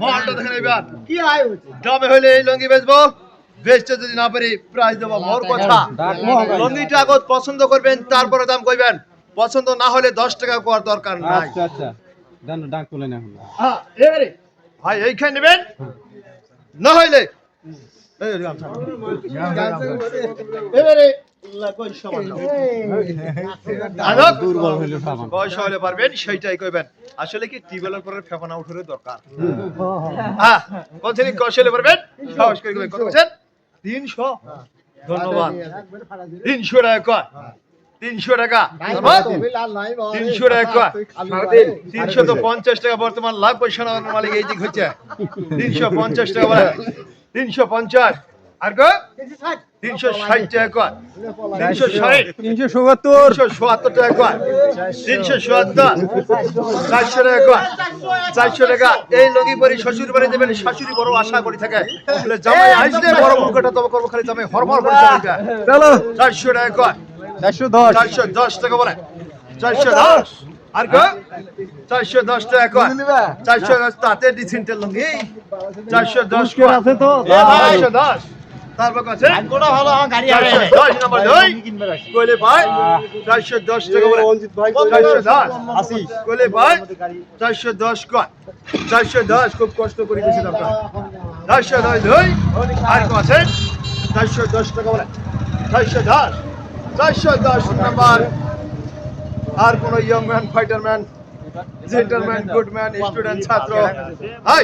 মালটা দেখেন এবার কি আয় হচ্ছে দামে হইলে এই লঙ্গি বেচবো বেচতে যদি না পারি প্রাইস দেবো মোর কথা লঙ্গিটা আগে পছন্দ করবেন তারপরে দাম কইবেন পছন্দ না হলে 10 টাকা কোয়ার দরকার নাই আচ্ছা আচ্ছা দেন ডাক তুলে না এখন হ্যাঁ এবারে ভাই এইখানে নেবেন না হইলে এবারে কই সমান দুর্বল হইলে সাবান পয়সা হলে পারবেন সেইটাই কইবেন আসলে কি টিউবওয়েলের পরে ফেফানা উঠরে দরকার হ্যাঁ কোন থেকে কৌশলে পারবেন সাহস করে কইবেন কত বলছেন 300 ধন্যবাদ 300 টাকা কয় 300 টাকা 300 টাকা 300 তো 50 টাকা বর্তমান লাভ পয়সা না মালিক এই দিক হচ্ছে 350 টাকা বলে 350 আর কো 360 টাকা 360 370 টাকা 370 400 টাকা 400 টাকা এই লগি পরি শ্বশুর বাড়ি দেবেন শাশুড়ি বড় আশা করি থাকে বলে জামাই আইছে বড় মুখটা তবে করব খালি জামাই হরমর করে চলে চলো 400 টাকা 410 টাকা বলে 410 আর কো 410 টাকা 410 তাতে ডিসেন্টের লঙ্গি 410 করে আছে তো 410 তারপর কাছে কোনটা ভালো আমার গাড়ি আছে 10 নাম্বার 2 কইলে ভাই 410 টাকা বলে অঞ্জিত ভাই 410 80 কইলে ভাই 410 কয় 410 খুব কষ্ট করে দিয়েছেন আপনারা 410 দুই আর কত আছে 410 টাকা বলে 410 নাম্বার আর কোন young man fighter man gentleman good man student ছাত্র হাই